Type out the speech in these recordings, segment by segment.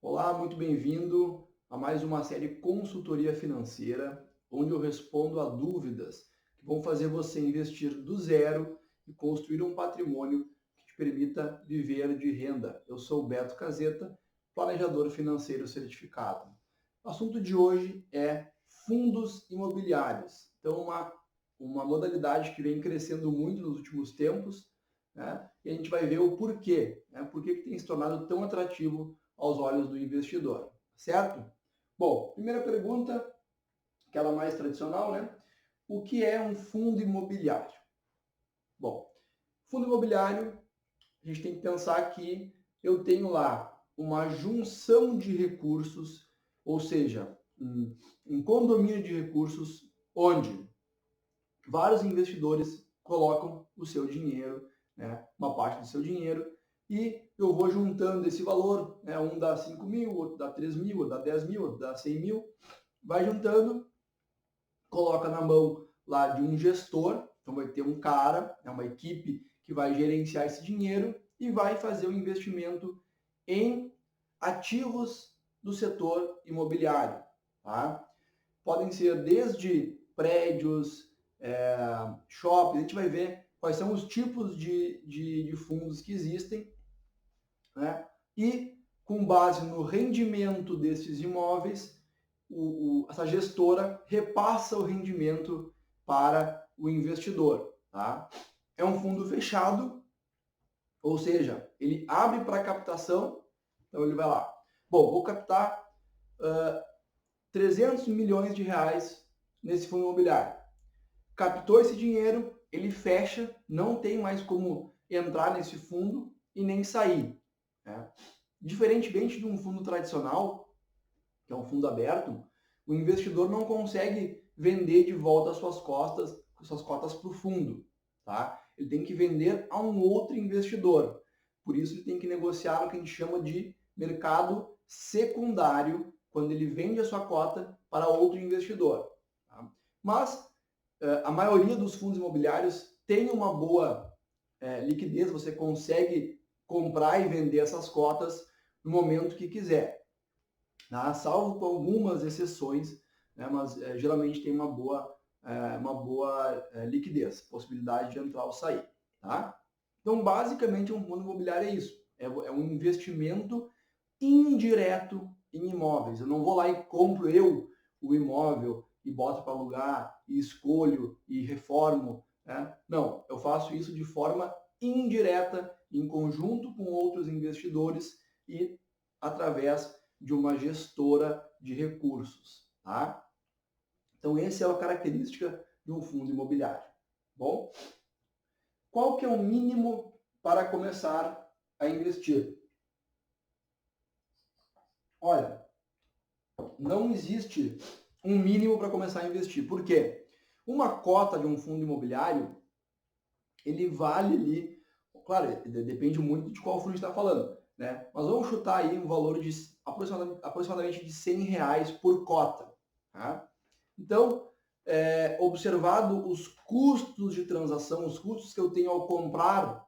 Olá, muito bem-vindo a mais uma série Consultoria Financeira, onde eu respondo a dúvidas que vão fazer você investir do zero e construir um patrimônio que te permita viver de renda. Eu sou o Beto Caseta, planejador financeiro certificado. O assunto de hoje é fundos imobiliários. Então, uma modalidade que vem crescendo muito nos últimos tempos, né? E a gente vai ver o porquê, né? Por que tem se tornado tão atrativo aos olhos do investidor, certo? Bom, primeira pergunta, aquela mais tradicional, né? O que é um fundo imobiliário? Bom, fundo imobiliário, a gente tem que pensar que eu tenho lá uma junção de recursos, ou seja, um condomínio de recursos onde vários investidores colocam o seu dinheiro, né, uma parte do seu dinheiro, e eu vou juntando esse valor, né, um dá 5 mil, outro dá 3 mil, outro dá 10 mil, outro dá 100 mil, vai juntando, coloca na mão lá de um gestor, então vai ter um cara, né, uma equipe que vai gerenciar esse dinheiro e vai fazer o investimento em ativos do setor imobiliário. Tá? Podem ser desde prédios, shoppings, a gente vai ver quais são os tipos de fundos que existem, né? E com base no rendimento desses imóveis, essa gestora repassa o rendimento para o investidor. Tá? É um fundo fechado, ou seja, ele abre para captação, então ele vai lá. Bom, vou captar 300 milhões de reais nesse fundo imobiliário. Captou esse dinheiro, ele fecha, não tem mais como entrar nesse fundo e nem sair. Né? Diferentemente de um fundo tradicional, que é um fundo aberto, o investidor não consegue vender de volta as suas cotas para o fundo. Tá? Ele tem que vender a um outro investidor. Por isso ele tem que negociar o que a gente chama de mercado secundário, quando ele vende a sua cota para outro investidor. Tá? Mas a maioria dos fundos imobiliários tem uma boa liquidez, você consegue comprar e vender essas cotas no momento que quiser, tá? Salvo com algumas exceções, né? Mas geralmente tem uma boa liquidez, possibilidade de entrar ou sair. Tá? Então, basicamente, um fundo imobiliário é isso, é um investimento indireto em imóveis. Eu não vou lá e compro o imóvel e boto para alugar, e escolho, e reformo. Né? Não, eu faço isso de forma indireta, em conjunto com outros investidores e através de uma gestora de recursos. Tá? Então, essa é a característica de um fundo imobiliário. Bom, qual que é o mínimo para começar a investir? Olha, não existe um mínimo para começar a investir. Por quê? Uma cota de um fundo imobiliário, ele vale ali, claro, depende muito de qual fundo está falando, né? Mas vamos chutar aí um valor de aproximadamente de R$ 100 por cota. Tá? Então, observado os custos de transação, os custos que eu tenho ao comprar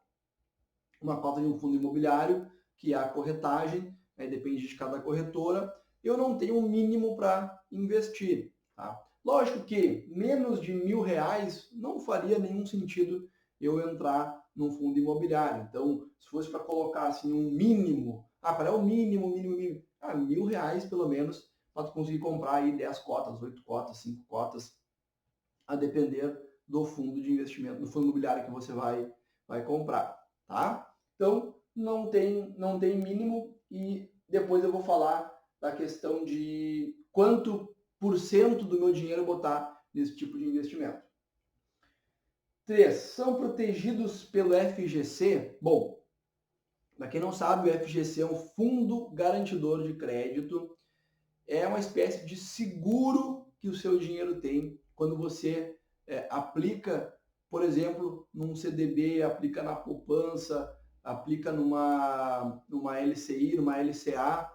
uma cota de um fundo imobiliário, que é a corretagem, né, depende de cada corretora, eu não tenho um mínimo para investir. Tá? Lógico que menos de R$ 1.000 não faria nenhum sentido eu entrar num fundo imobiliário. Então, se fosse para colocar assim um mínimo, qual é o mínimo, mínimo? R$ 1.000 pelo menos, para conseguir comprar aí 10 cotas, 8 cotas, 5 cotas, a depender do fundo de investimento, do fundo imobiliário que você vai comprar. Tá? Então, não tem mínimo e depois eu vou falar da questão de quanto por cento do meu dinheiro botar nesse tipo de investimento. 3. São protegidos pelo FGC? Bom, para quem não sabe, o FGC é um Fundo Garantidor de Crédito. É uma espécie de seguro que o seu dinheiro tem quando você aplica, por exemplo, num CDB, aplica na poupança, aplica numa LCI, numa LCA,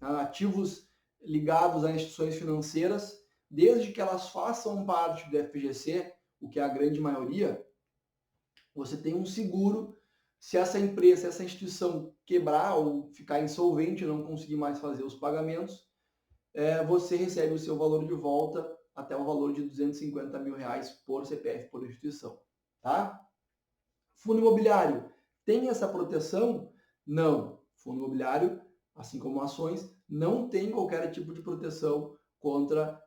ativos ligados a instituições financeiras, desde que elas façam parte do FGC, o que é a grande maioria, você tem um seguro Se essa empresa, se essa instituição quebrar ou ficar insolvente, não conseguir mais fazer os pagamentos, você recebe o seu valor de volta até o valor de R$ 250 mil por CPF por instituição, tá? Fundo imobiliário tem essa proteção? Não. Fundo imobiliário, assim como ações, não tem qualquer tipo de proteção contra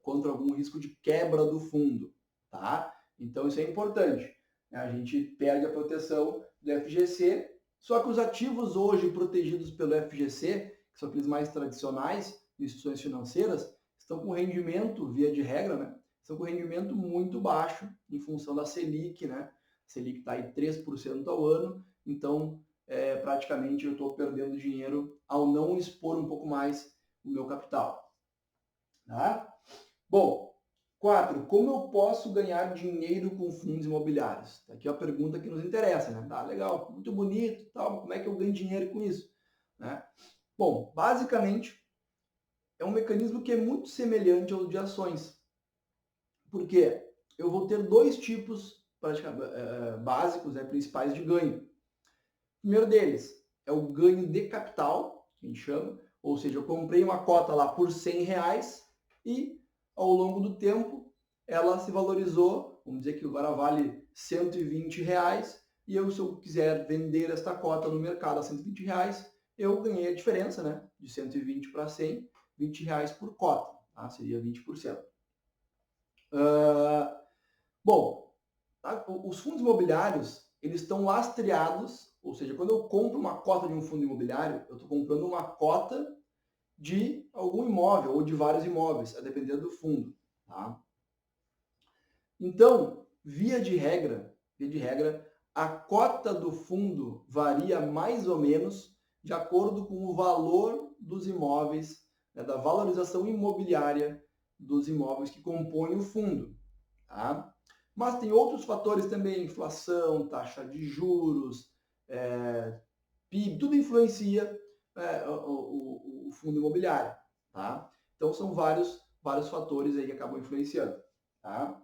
algum risco de quebra do fundo, tá? Então isso é importante. A gente perde a proteção do FGC, só que os ativos hoje protegidos pelo FGC, que são aqueles mais tradicionais, instituições financeiras, estão com rendimento, via de regra, né? Estão com rendimento muito baixo em função da Selic, né? A Selic está aí 3% ao ano, então praticamente eu estou perdendo dinheiro ao não expor um pouco mais o meu capital. Tá? Bom, 4. Como eu posso ganhar dinheiro com fundos imobiliários? Aqui é a pergunta que nos interessa, né? Tá, legal, muito bonito, tal, como é que eu ganho dinheiro com isso? Né? Bom, basicamente é um mecanismo que é muito semelhante ao de ações. Por quê? Eu vou ter dois tipos básicos, né, principais de ganho. O primeiro deles é o ganho de capital, que a gente chama, ou seja, eu comprei uma cota lá por R$ 100 e ao longo do tempo ela se valorizou, vamos dizer que agora vale R$ 120 e eu, se eu quiser vender esta cota no mercado a R$ 120, eu ganhei a diferença, né, de 120 para 100, R$ 20 por cota, tá? Seria 20%. Bom, os fundos imobiliários, eles estão lastreados, ou seja, quando eu compro uma cota de um fundo imobiliário, eu estou comprando uma cota de algum imóvel ou de vários imóveis, a depender do fundo. Tá? Então, via de regra, a cota do fundo varia mais ou menos de acordo com o valor dos imóveis, né, da valorização imobiliária dos imóveis que compõem o fundo. Tá? Mas tem outros fatores também, inflação, taxa de juros, PIB, tudo influencia o fundo imobiliário. Tá? Então são vários fatores aí que acabam influenciando. Tá?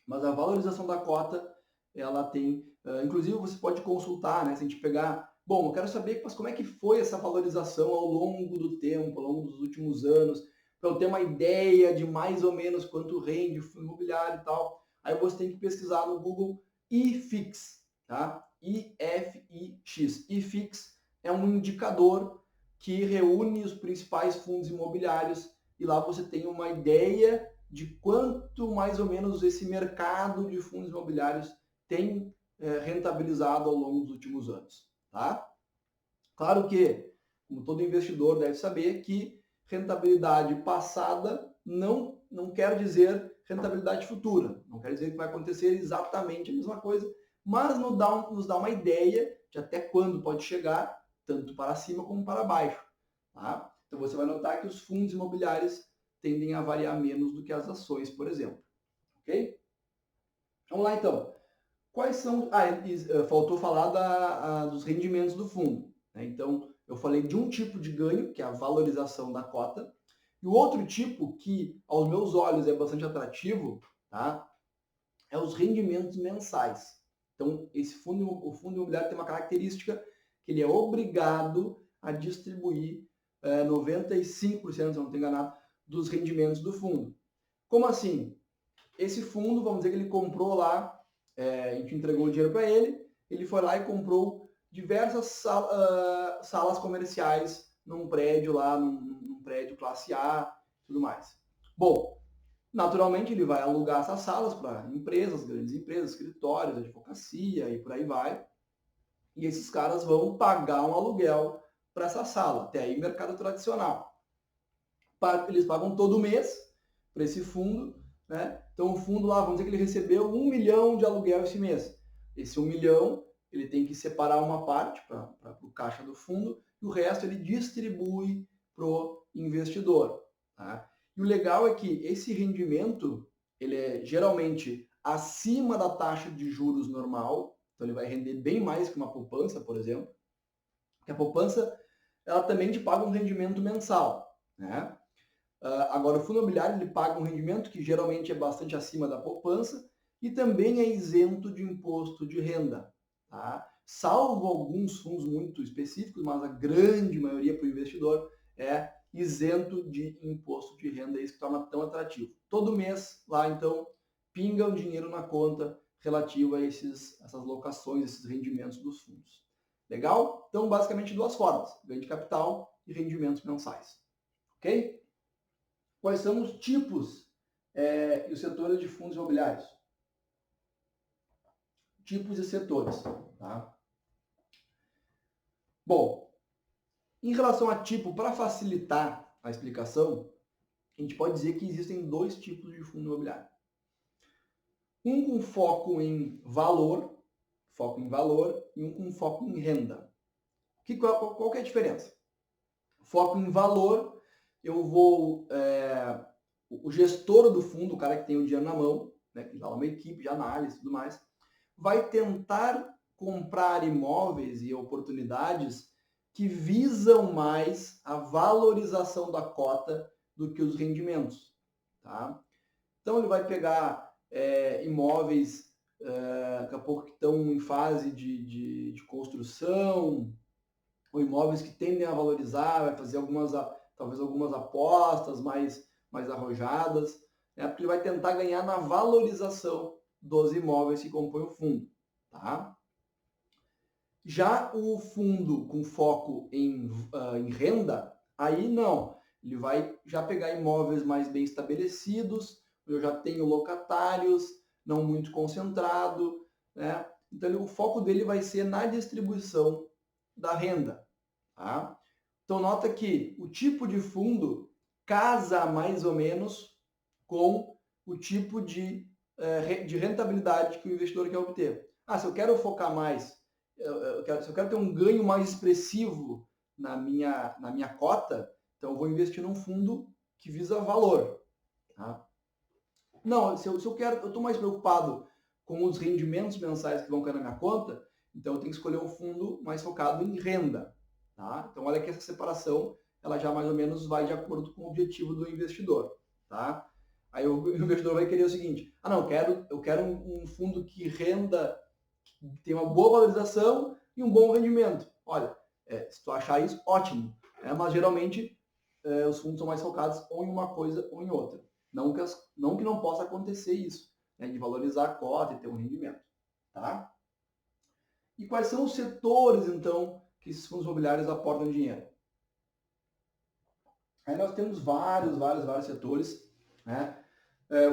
Mas a valorização da cota, ela tem, inclusive você pode consultar, né, se a gente pegar, bom, eu quero saber como é que foi essa valorização ao longo do tempo, ao longo dos últimos anos, para eu ter uma ideia de mais ou menos quanto rende o fundo imobiliário e tal. Aí você tem que pesquisar no Google IFIX, tá? IFIX. IFIX é um indicador que reúne os principais fundos imobiliários e lá você tem uma ideia de quanto mais ou menos esse mercado de fundos imobiliários tem rentabilizado ao longo dos últimos anos. Tá? Claro que, como todo investidor deve saber, que rentabilidade passada não quer dizer rentabilidade futura. Não quer dizer que vai acontecer exatamente a mesma coisa, mas nos dá uma ideia de até quando pode chegar, tanto para cima como para baixo. Tá? Então você vai notar que os fundos imobiliários tendem a variar menos do que as ações, por exemplo. Ok? Vamos lá então. Quais são... faltou falar dos rendimentos do fundo. Né? Então, eu falei de um tipo de ganho, que é a valorização da cota, e o outro tipo, que aos meus olhos é bastante atrativo, tá? É os rendimentos mensais. Então, o fundo imobiliário tem uma característica que ele é obrigado a distribuir 95%, se eu não estou enganado, dos rendimentos do fundo. Como assim? Esse fundo, vamos dizer que ele comprou lá, a gente entregou o dinheiro para ele foi lá e comprou diversas salas comerciais num prédio lá, num prédio classe A e tudo mais. Bom, naturalmente ele vai alugar essas salas para empresas, grandes empresas, escritórios, advocacia e por aí vai. E esses caras vão pagar um aluguel para essa sala, até aí mercado tradicional. Eles pagam todo mês para esse fundo, né? Então o fundo lá, vamos dizer que ele recebeu 1 milhão de aluguel esse mês. Esse 1 milhão, ele tem que separar uma parte para o caixa do fundo e o resto ele distribui para o investidor. Tá? E o legal é que esse rendimento, ele é geralmente acima da taxa de juros normal, então ele vai render bem mais que uma poupança, por exemplo. Porque a poupança, ela também te paga um rendimento mensal, né? Agora, o fundo imobiliário ele paga um rendimento que geralmente é bastante acima da poupança e também é isento de imposto de renda. tá? Salvo alguns fundos muito específicos, mas a grande maioria para o investidor é isento de imposto de renda, isso que torna tão atrativo. Todo mês lá, então, pinga um dinheiro na conta relativo a essas locações, esses rendimentos dos fundos. Legal? Então, basicamente, duas formas: ganho de capital e rendimentos mensais. Ok? Quais são os tipos e os setores de fundos imobiliários? Tipos e setores. Tá? Bom, em relação a tipo, para facilitar a explicação, a gente pode dizer que existem dois tipos de fundo imobiliário. Um com foco em valor e um com foco em renda. Qual que é a diferença? Foco em valor, eu vou... o gestor do fundo, o cara que tem o dinheiro na mão, né, que dá uma equipe de análise e tudo mais, vai tentar comprar imóveis e oportunidades que visam mais a valorização da cota do que os rendimentos. Tá? Então ele vai pegar imóveis daqui a pouco que estão em fase de construção, ou imóveis que tendem a valorizar, vai fazer talvez algumas apostas mais arrojadas, né? Porque ele vai tentar ganhar na valorização dos imóveis que compõem o fundo. Tá? Já o fundo com foco em renda, aí não. Ele vai já pegar imóveis mais bem estabelecidos, eu já tenho locatários, não muito concentrado, né? Então o foco dele vai ser na distribuição da renda. Tá? Então nota que o tipo de fundo casa mais ou menos com o tipo de rentabilidade que o investidor quer obter. Se eu quero focar mais, se eu quero ter um ganho mais expressivo na minha cota, então eu vou investir num fundo que visa valor. Tá? Não, se eu estou mais preocupado com os rendimentos mensais que vão cair na minha conta, então eu tenho que escolher um fundo mais focado em renda. Tá? Então olha que essa separação ela já mais ou menos vai de acordo com o objetivo do investidor. Tá? Aí o investidor vai querer o seguinte: não, eu quero um fundo que renda, que tem uma boa valorização e um bom rendimento. Olha, se tu achar isso, ótimo. Mas geralmente os fundos são mais focados ou em uma coisa ou em outra. Não que não possa acontecer isso, né, de valorizar a cota e ter um rendimento. Tá? E quais são os setores, então, que esses fundos imobiliários aportam dinheiro? Aí nós temos vários setores, né?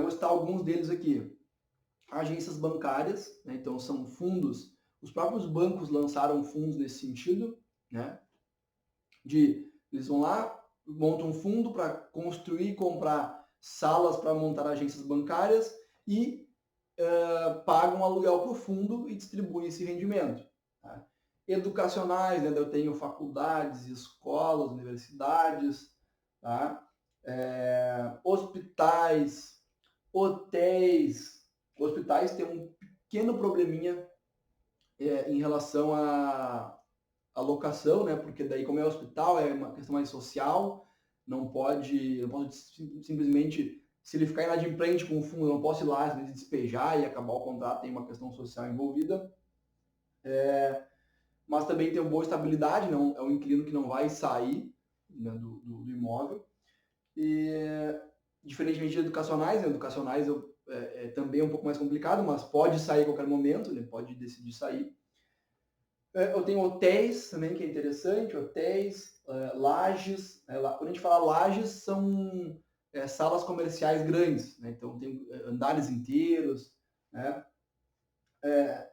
Vou citar alguns deles aqui. Agências bancárias, né? Então são fundos, os próprios bancos lançaram fundos nesse sentido, né? Eles vão lá, montam um fundo para construir e comprar salas para montar agências bancárias e pagam aluguel para o fundo e distribuem esse rendimento. Tá? Educacionais, né? Eu tenho faculdades, escolas, universidades, tá? Hospitais, hotéis. Hospitais têm um pequeno probleminha em relação à locação, né? Porque daí, como é hospital, é uma questão mais social, não pode simplesmente, se ele ficar inadimplente com o fundo, não posso ir lá despejar e acabar o contrato, tem uma questão social envolvida. Mas também tem uma boa estabilidade, não é um inquilino que não vai sair, né, do imóvel. E diferentemente de educacionais, né? Educacionais também é um pouco mais complicado, mas pode sair a qualquer momento, né? Pode decidir sair. Eu tenho hotéis também, que é interessante, hotéis, lajes. Quando a gente fala lajes, são salas comerciais grandes, né? Então tem andares inteiros, né?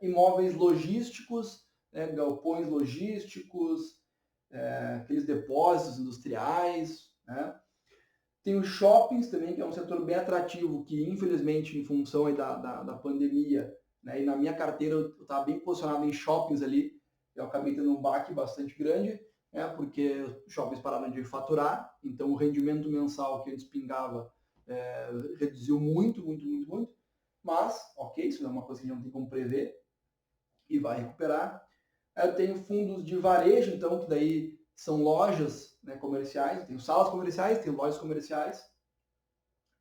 Imóveis logísticos, né? Galpões logísticos, aqueles depósitos industriais, né? Tem os shoppings também, que é um setor bem atrativo, que infelizmente, em função aí da pandemia, né, e na minha carteira eu estava bem posicionado em shoppings ali, eu acabei tendo um baque bastante grande, né, porque os shoppings pararam de faturar, então o rendimento mensal que antes pingava reduziu muito, mas, ok, isso não é uma coisa que a gente não tem como prever, e vai recuperar. Eu tenho fundos de varejo, então, que daí são lojas, né, comerciais, eu tenho salas comerciais, tenho lojas comerciais,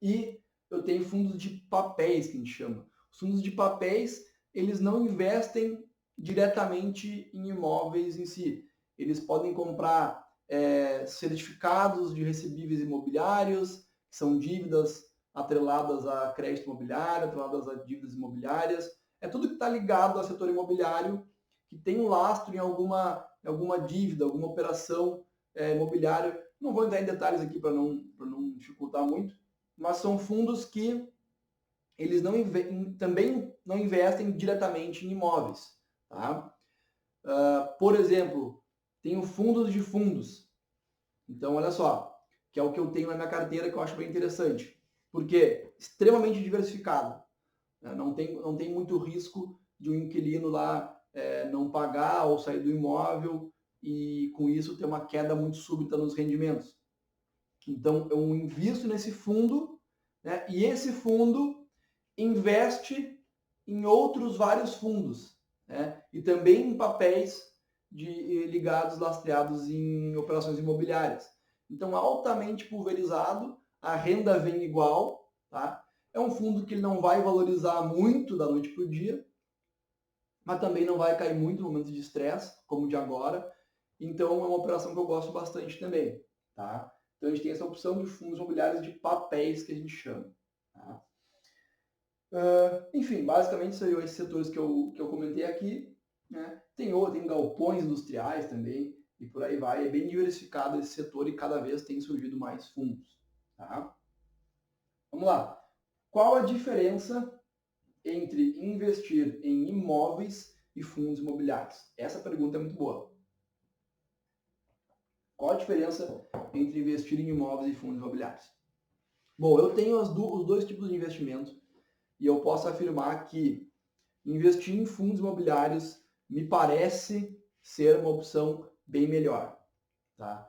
e eu tenho fundos de papéis, que a gente chama. Os fundos de papéis, eles não investem diretamente em imóveis em si. Eles podem comprar certificados de recebíveis imobiliários, que são dívidas atreladas a crédito imobiliário, atreladas a dívidas imobiliárias. É tudo que está ligado ao setor imobiliário, que tem um lastro em alguma dívida, alguma operação imobiliária. Não vou entrar em detalhes aqui para não dificultar muito, mas são fundos que eles também não investem diretamente em imóveis. Tá? Por exemplo, tenho fundos de fundos. Então, olha só, que é o que eu tenho na minha carteira que eu acho bem interessante. Porque extremamente diversificado. Né? Não tem muito risco de um inquilino lá não pagar ou sair do imóvel e com isso ter uma queda muito súbita nos rendimentos. Então, eu invisto nesse fundo, né? E esse fundo investe em outros vários fundos, né? E também em papéis ligados, lastreados em operações imobiliárias. Então, altamente pulverizado, a renda vem igual, tá? É um fundo que ele não vai valorizar muito da noite para o dia, mas também não vai cair muito no momento de estresse, como o de agora. Então, é uma operação que eu gosto bastante também, tá? Então, a gente tem essa opção de fundos imobiliários de papéis, que a gente chama. Tá? Enfim, basicamente são esses setores que eu comentei aqui. Né? Tem galpões industriais também, e por aí vai. É bem diversificado esse setor e cada vez tem surgido mais fundos. Tá? Vamos lá. Qual a diferença entre investir em imóveis e fundos imobiliários? Essa pergunta é muito boa. Qual a diferença entre investir em imóveis e fundos imobiliários? Bom, eu tenho os dois tipos de investimento e eu posso afirmar que investir em fundos imobiliários me parece ser uma opção bem melhor. Tá?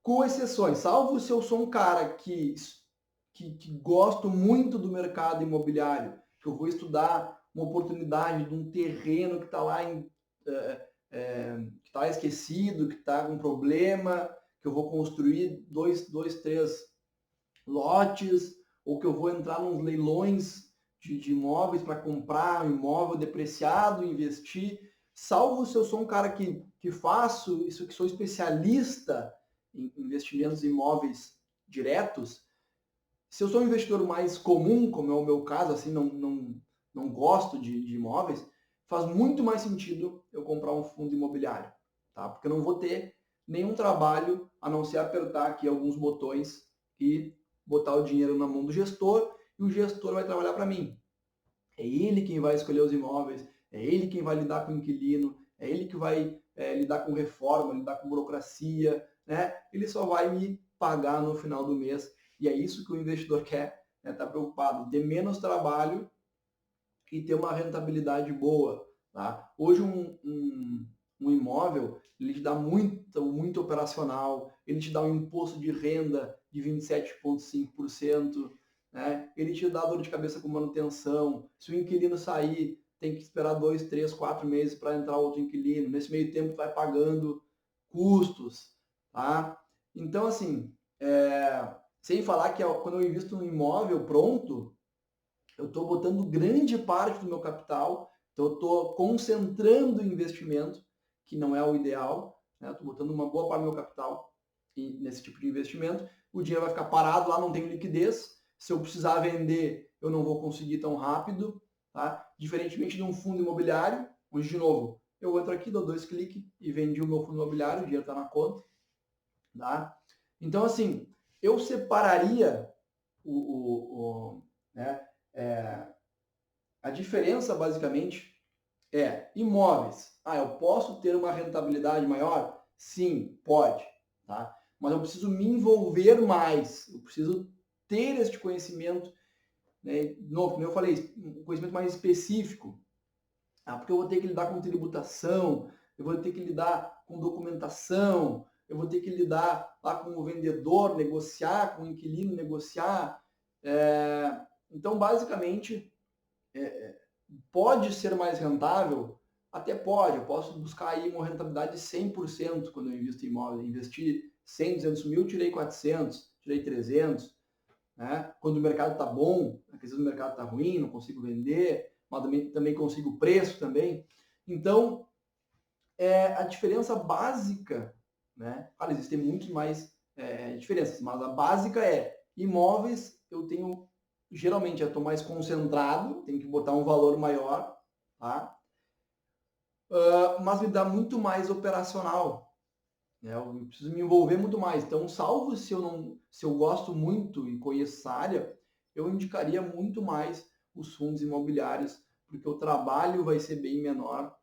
Com exceções, salvo se eu sou um cara que gosto muito do mercado imobiliário, que eu vou estudar uma oportunidade de um terreno que está lá que está esquecido, que está com problema, que eu vou construir dois, três lotes, ou que eu vou entrar nos leilões de imóveis para comprar um imóvel depreciado, investir. Salvo se eu sou um cara que faço isso, que sou especialista em investimentos em imóveis diretos, se eu sou um investidor mais comum, como é o meu caso, assim, não gosto de imóveis, faz muito mais sentido eu comprar um fundo imobiliário, tá? Porque eu não vou ter nenhum trabalho a não ser apertar aqui alguns botões e botar o dinheiro na mão do gestor e o gestor vai trabalhar para mim. É ele quem vai escolher os imóveis, é ele quem vai lidar com o inquilino, é ele que vai lidar com reforma, lidar com burocracia, né? Ele só vai me pagar no final do mês. E é isso que o investidor quer, né? Tá preocupado, ter menos trabalho e ter uma rentabilidade boa. Tá? Hoje um imóvel, ele te dá muito operacional, ele te dá um imposto de renda de 27,5%, né? Ele te dá dor de cabeça com manutenção. Se o inquilino sair, tem que esperar 2, 3, 4 meses para entrar outro inquilino. Nesse meio tempo, vai pagando custos. Tá? Então, assim, sem falar que quando eu invisto num imóvel pronto, eu estou botando grande parte do meu capital, então eu estou concentrando o investimento, que não é o ideal, né? Estou botando uma boa parte do meu capital nesse tipo de investimento, o dinheiro vai ficar parado lá, não tem liquidez, se eu precisar vender, eu não vou conseguir tão rápido, tá? Diferentemente de um fundo imobiliário, onde, de novo, eu entro aqui, dou 2 cliques e vendi o meu fundo imobiliário, o dinheiro está na conta, tá? Então, assim, eu separaria né, a diferença, basicamente, é imóveis. Ah, eu posso ter uma rentabilidade maior? Sim, pode. Tá? Mas eu preciso me envolver mais. Eu preciso ter este conhecimento, né? De novo, como eu falei, um conhecimento mais específico. Porque eu vou ter que lidar com tributação, eu vou ter que lidar com documentação, eu vou ter que lidar lá com o vendedor, negociar, com o inquilino, negociar. Então, basicamente, pode ser mais rentável? Até pode. Eu posso buscar aí uma rentabilidade de 100% quando eu invisto em imóvel. Investi 100, 200 mil, tirei 400, tirei 300. Né? Quando o mercado está bom, às vezes o mercado está ruim, não consigo vender, mas também consigo preço também. Então, a diferença básica, né? Claro, existem muito mais diferenças, mas a básica é imóveis, eu tenho, geralmente, eu estou mais concentrado, tenho que botar um valor maior, tá? Mas me dá muito mais operacional, né? Eu preciso me envolver muito mais. Então, salvo se eu gosto muito e conheço essa área, eu indicaria muito mais os fundos imobiliários, porque o trabalho vai ser bem menor.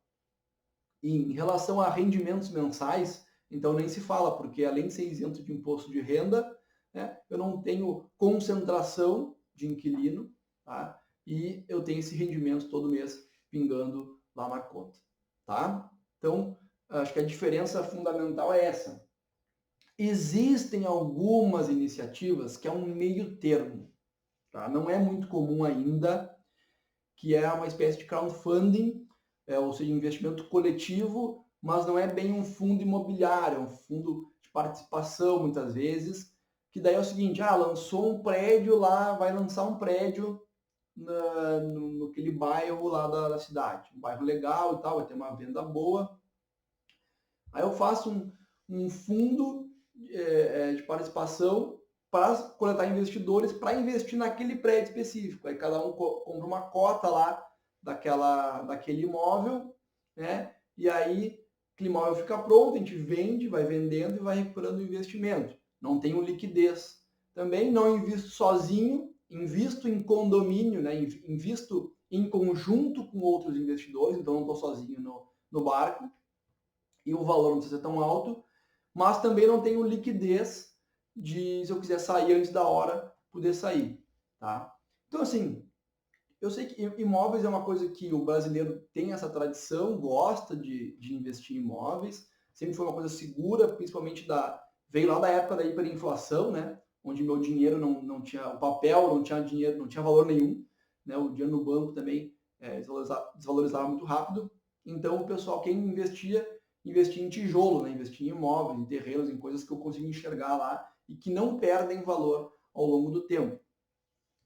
E em relação a rendimentos mensais, então nem se fala, porque além de ser isento de imposto de renda, né, eu não tenho concentração de inquilino, tá? E eu tenho esse rendimento todo mês pingando lá na conta, tá? Então, acho que a diferença fundamental é essa. Existem algumas iniciativas que é um meio termo, tá? Não é muito comum ainda, que é uma espécie de crowdfunding, ou seja, investimento coletivo, mas não é bem um fundo imobiliário, é um fundo de participação, muitas vezes, que daí é o seguinte, lançou um prédio lá, vai lançar um prédio naquele bairro lá da cidade, um bairro legal e tal, vai ter uma venda boa. Aí eu faço um fundo de participação para coletar investidores para investir naquele prédio específico. Aí cada um compra uma cota lá daquele imóvel, né? E aí aquele imóvel fica pronto, a gente vende, vai vendendo e vai recuperando o investimento. Não tenho liquidez. Também não invisto sozinho, invisto em condomínio, né? Invisto em conjunto com outros investidores, então não estou sozinho no barco e o valor não precisa ser tão alto, mas também não tenho liquidez de, se eu quiser sair antes da hora, poder sair, tá? Então, assim, eu sei que imóveis é uma coisa que o brasileiro tem essa tradição, gosta de investir em imóveis, sempre foi uma coisa segura, principalmente veio lá da época da hiperinflação, né? Onde meu dinheiro não tinha, o papel não tinha dinheiro, não tinha valor nenhum, né? O dinheiro no banco também desvalorizava muito rápido. Então o pessoal, quem investia em tijolo, né? Investia em imóveis, em terrenos, em coisas que eu consigo enxergar lá e que não perdem valor ao longo do tempo.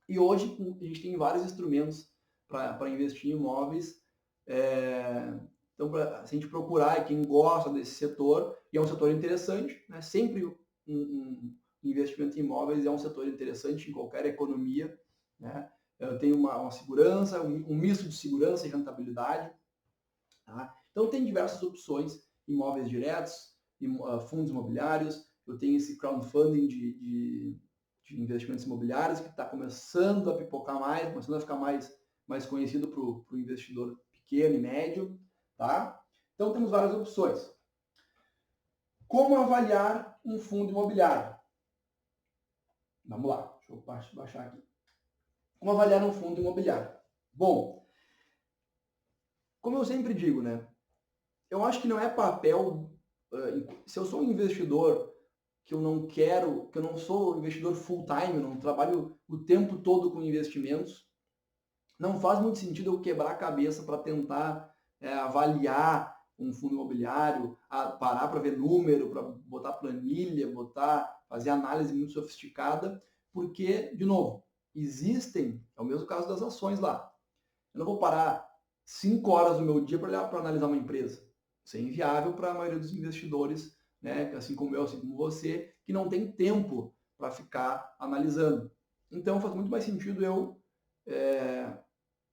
E hoje a gente tem vários instrumentos para investir em imóveis. Então, se a gente procurar, quem gosta desse setor, e é um setor interessante, né? Sempre um investimento em imóveis é um setor interessante em qualquer economia, né? Eu tenho uma segurança, um misto de segurança e rentabilidade. Tá? Então, tem diversas opções, imóveis diretos, fundos imobiliários, eu tenho esse crowdfunding de investimentos imobiliários que está começando a pipocar mais, começando a ficar mais conhecido para o investidor pequeno e médio. Tá? Então, temos várias opções. Como avaliar um fundo imobiliário? Vamos lá, deixa eu baixar aqui. Como avaliar um fundo imobiliário? Bom, como eu sempre digo, né? Eu acho que não é papel. Se eu sou um investidor que eu não quero, que eu não sou um investidor full time, eu não trabalho o tempo todo com investimentos, não faz muito sentido eu quebrar a cabeça para tentar avaliar um fundo imobiliário, parar para ver número, para botar planilha, fazer análise muito sofisticada, porque, de novo, é o mesmo caso das ações lá. Eu não vou parar 5 horas do meu dia para analisar uma empresa. Isso é inviável para a maioria dos investidores, né? Assim como eu, assim como você, que não tem tempo para ficar analisando. Então faz muito mais sentido eu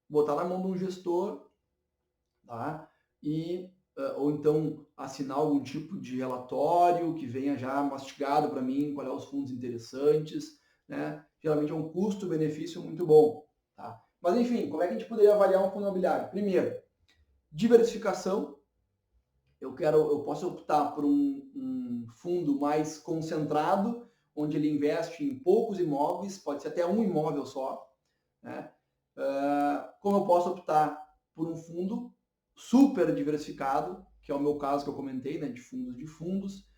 botar na mão de um gestor, tá? Ou então assinar algum tipo de relatório que venha já mastigado para mim, quais são os fundos interessantes, né? Geralmente é um custo-benefício muito bom, tá? Mas enfim, como é que a gente poderia avaliar um fundo imobiliário? Primeiro, diversificação. Eu posso optar por um fundo mais concentrado, onde ele investe em poucos imóveis, pode ser até um imóvel só, né? Como eu posso optar por um fundo super diversificado, que é o meu caso que eu comentei, né, de fundos,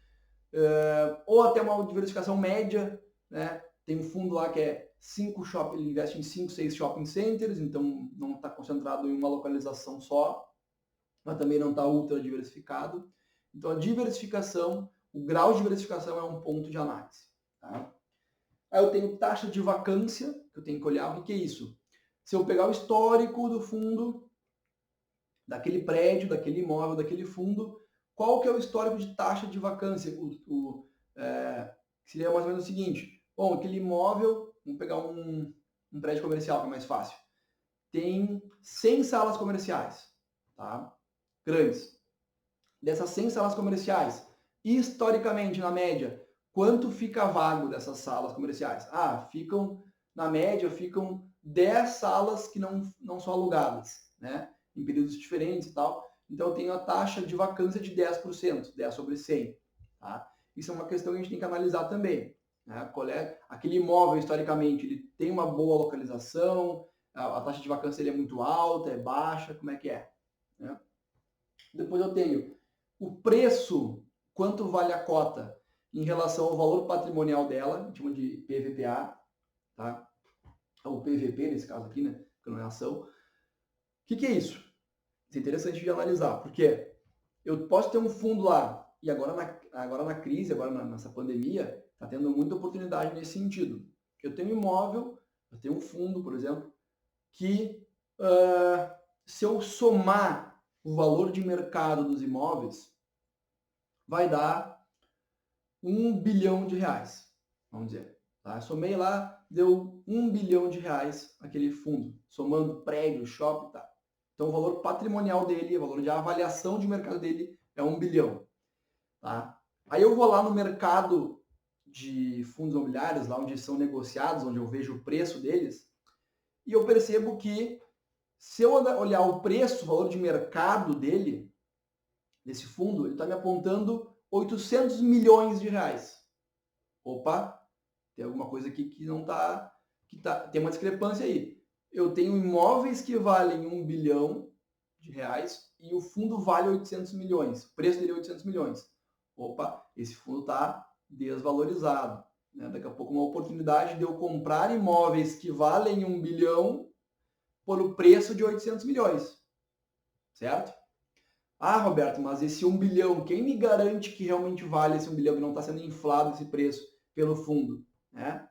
ou até uma diversificação média, né? Tem um fundo lá que é ele investe em 5, 6 shopping centers, então não está concentrado em uma localização só, mas também não está ultra diversificado. Então a diversificação, o grau de diversificação é um ponto de análise. Tá? Aí eu tenho taxa de vacância, que eu tenho que olhar, o que é isso? Se eu pegar o histórico do fundo, daquele prédio, daquele imóvel, daquele fundo, qual que é o histórico de taxa de vacância? Seria mais ou menos o seguinte, bom, aquele imóvel, vamos pegar um prédio comercial que é mais fácil, tem 100 salas comerciais, tá? Grandes. Dessas 100 salas comerciais, historicamente, na média, quanto fica vago dessas salas comerciais? Na média, ficam 10 salas que não são alugadas, né? Em períodos diferentes e tal. Então, eu tenho a taxa de vacância de 10%, 10 sobre 100. Tá? Isso é uma questão que a gente tem que analisar também. Né? Aquele imóvel, historicamente, ele tem uma boa localização, a taxa de vacância ele é muito alta, é baixa, como é que é? Né? Depois eu tenho o preço, quanto vale a cota em relação ao valor patrimonial dela, a gente chama de PVPA, tá? Ou PVP nesse caso aqui, né? Porque não é ação. O que é isso? Isso é interessante de analisar, porque eu posso ter um fundo lá, e agora na crise, nessa pandemia, está tendo muita oportunidade nesse sentido. Eu tenho um imóvel, eu tenho um fundo, por exemplo, que se eu somar o valor de mercado dos imóveis, vai dar R$1 bilhão, vamos dizer. Tá? Somei lá, deu R$1 bilhão aquele fundo, somando prédio, shopping e tal. Então o valor patrimonial dele, o valor de avaliação de mercado dele é R$1 bilhão. Tá? Aí eu vou lá no mercado de fundos imobiliários, lá onde são negociados, onde eu vejo o preço deles, e eu percebo que se eu olhar o preço, o valor de mercado desse fundo, ele está me apontando R$800 milhões. Opa, tem alguma coisa aqui que não está, tem uma discrepância aí. Eu tenho imóveis que valem R$1 bilhão e o fundo vale 800 milhões. O preço dele é 800 milhões. Opa, esse fundo está desvalorizado. Né? Daqui a pouco uma oportunidade de eu comprar imóveis que valem R$1 bilhão por o preço de 800 milhões. Certo? Ah, Roberto, mas esse 1 bilhão, quem me garante que realmente vale esse 1 bilhão, que não está sendo inflado esse preço pelo fundo? Né?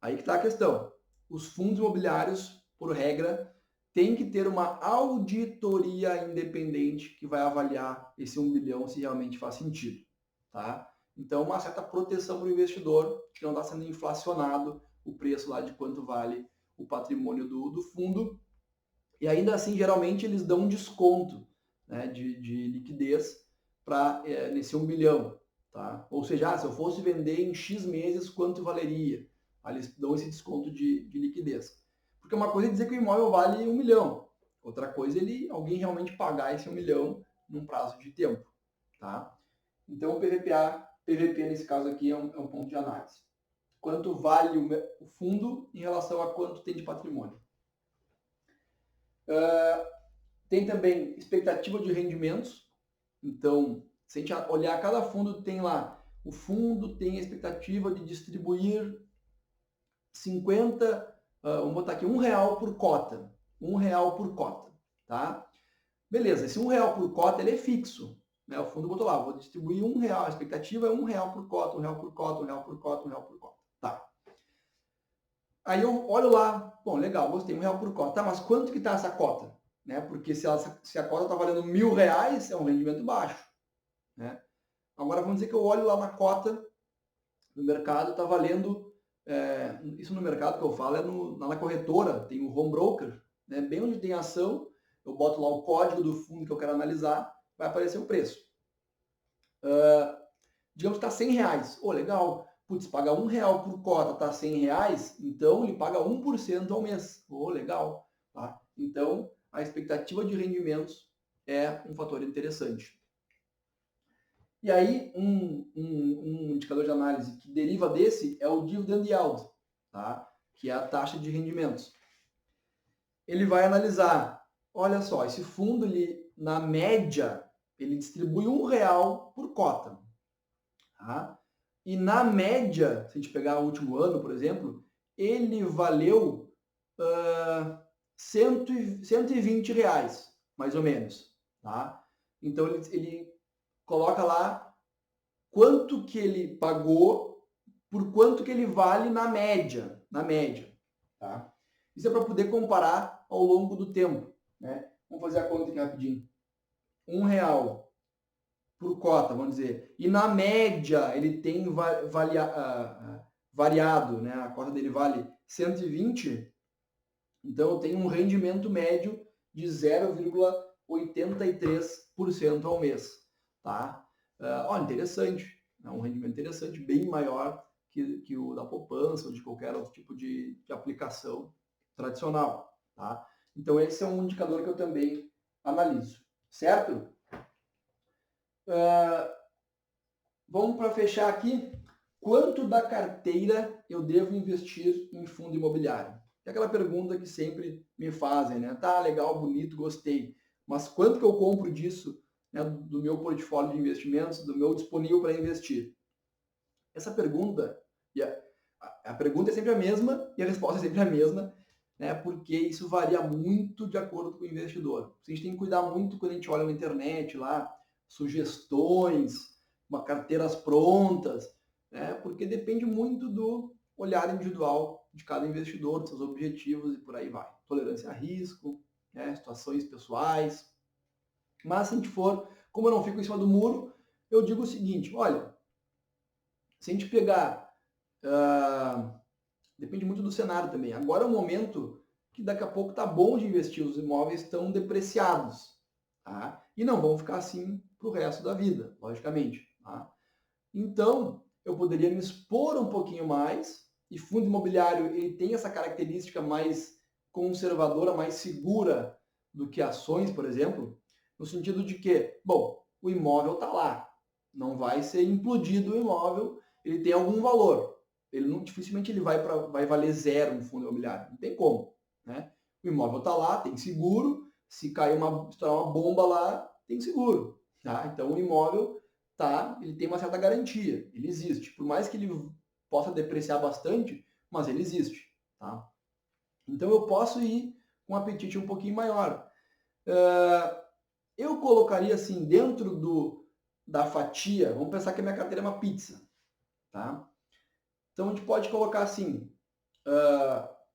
Aí que está a questão. Os fundos imobiliários, por regra, têm que ter uma auditoria independente que vai avaliar esse 1 bilhão se realmente faz sentido. Tá? Então, uma certa proteção para o investidor, que não está sendo inflacionado o preço lá de quanto vale o patrimônio do fundo. E ainda assim, geralmente, eles dão um desconto, né, de liquidez nesse 1 bilhão. Tá? Ou seja, se eu fosse vender em X meses, quanto valeria? Aí eles dão esse desconto de liquidez. Porque uma coisa é dizer que o imóvel vale 1 milhão. Outra coisa é alguém realmente pagar esse 1 milhão num prazo de tempo. Tá? Então, o PVP nesse caso aqui é um ponto de análise. Quanto vale o fundo em relação a quanto tem de patrimônio. Tem também expectativa de rendimentos. Então, se a gente olhar cada fundo, tem lá, o fundo tem a expectativa de distribuir 50, vamos botar aqui, R$1 por cota. R$1 por cota, tá? Beleza, esse R$1 por cota, ele é fixo. Né? O fundo botou lá, vou distribuir R$1, a expectativa é R$1 por cota, R$1 por cota, R$1 por cota, R$1 por cota. Tá. Aí eu olho lá, bom, legal, gostei, R$1 por cota. Tá, mas quanto que tá essa cota? Né? Porque se a cota está valendo R$1.000, é um rendimento baixo. Né? Agora vamos dizer que eu olho lá na cota no mercado, está valendo, isso no mercado que eu falo é na corretora, tem o home broker, né? Bem onde tem ação, eu boto lá o código do fundo que eu quero analisar, vai aparecer o preço. Digamos que está R$100. Legal. Putz, paga R$1 por cota, está R$100, então ele paga 1% ao mês. Legal. Tá? Então, a expectativa de rendimentos é um fator interessante. E aí, um indicador de análise que deriva desse é o dividend yield, tá? Que é a taxa de rendimentos. Ele vai analisar, olha só, esse fundo, na média, ele distribui R$1 por cota. Tá? E na média, se a gente pegar o último ano, por exemplo, ele valeu R$120, mais ou menos. Tá? Então, ele coloca lá quanto que ele pagou por quanto que ele vale na média. Tá? Isso é para poder comparar ao longo do tempo. Né? vamos fazer a conta aqui rapidinho. R$1 por cota, vamos dizer. E na média ele tem variado, né? A cota dele vale 120, então eu tenho um rendimento médio de 0,83% ao mês, tá? Olha, interessante, é um rendimento interessante, bem maior que o da poupança ou de qualquer outro tipo de aplicação tradicional, tá? Então esse é um indicador que eu também analiso, certo? Vamos para fechar aqui. Quanto da carteira eu devo investir em fundo imobiliário? É aquela pergunta que sempre me fazem, né? Tá, legal, bonito, gostei. Mas quanto que eu compro disso, né, do meu portfólio de investimentos, do meu disponível para investir? Essa pergunta, a pergunta é sempre a mesma e a resposta é sempre a mesma, né? Porque isso varia muito de acordo com o investidor. A gente tem que cuidar muito quando a gente olha na internet lá, sugestões, carteiras prontas, né? Porque depende muito do olhar individual de cada investidor, dos seus objetivos e por aí vai. Tolerância a risco, né? Situações pessoais. Mas se a gente for, como eu não fico em cima do muro, eu digo o seguinte, olha, se a gente pegar, depende muito do cenário também. Agora é um momento que daqui a pouco tá bom de investir, os imóveis estão depreciados, tá? E não vão ficar assim para o resto da vida, logicamente, tá? Então, eu poderia me expor um pouquinho mais, e fundo imobiliário ele tem essa característica mais conservadora, mais segura do que ações, por exemplo, no sentido de que, bom, o imóvel está lá, não vai ser implodido o imóvel, ele tem algum valor. Ele não, dificilmente ele vai valer zero no fundo imobiliário, não tem como, né? O imóvel está lá, tem seguro, se cair estourar uma bomba lá, tem seguro, tá? Então o imóvel tá, ele tem uma certa garantia, ele existe. Por mais que ele possa depreciar bastante, mas ele existe, tá? Então eu posso ir com um apetite um pouquinho maior. Eu colocaria assim, dentro da fatia, vamos pensar que a minha carteira é uma pizza, tá? Então a gente pode colocar assim,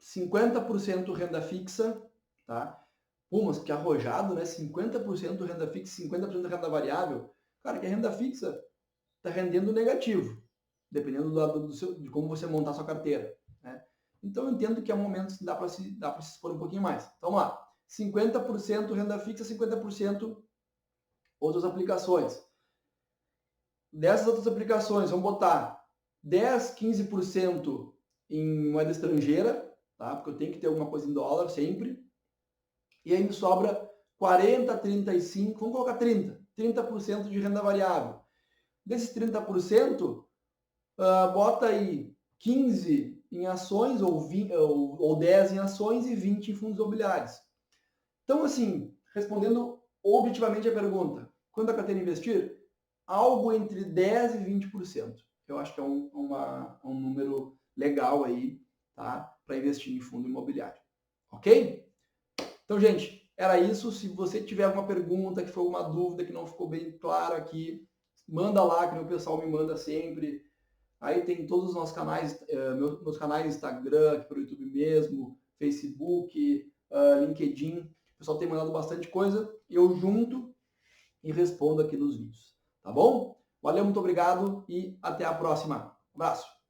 50% renda fixa, tá? Pô, mas que arrojado, né? 50% renda fixa, 50% renda variável. Cara, que a renda fixa está rendendo negativo, dependendo de como você montar sua carteira, né? Então eu entendo que é um momento que dá para se expor um pouquinho mais. Então vamos lá, 50% renda fixa, 50% outras aplicações. Dessas outras aplicações, vamos botar 10, 15% em moeda estrangeira, tá? Porque eu tenho que ter alguma coisa em dólar sempre. E aí me sobra 40, 35, vamos colocar 30% de renda variável. Desses 30%, bota aí 15 em ações ou 10 em ações e 20 em fundos imobiliários. Então, assim, respondendo objetivamente a pergunta, quanto a carteira investir? Algo entre 10 e 20%. Eu acho que é um número legal aí, tá? Para investir em fundo imobiliário. Ok? Então, gente, era isso. Se você tiver alguma pergunta, que foi alguma dúvida que não ficou bem claro aqui, manda lá, que o pessoal me manda sempre. Aí tem todos os nossos canais, meus canais Instagram, aqui pelo YouTube mesmo, Facebook, LinkedIn. O pessoal tem mandado bastante coisa. Eu junto e respondo aqui nos vídeos. Tá bom? Valeu, muito obrigado e até a próxima. Um abraço.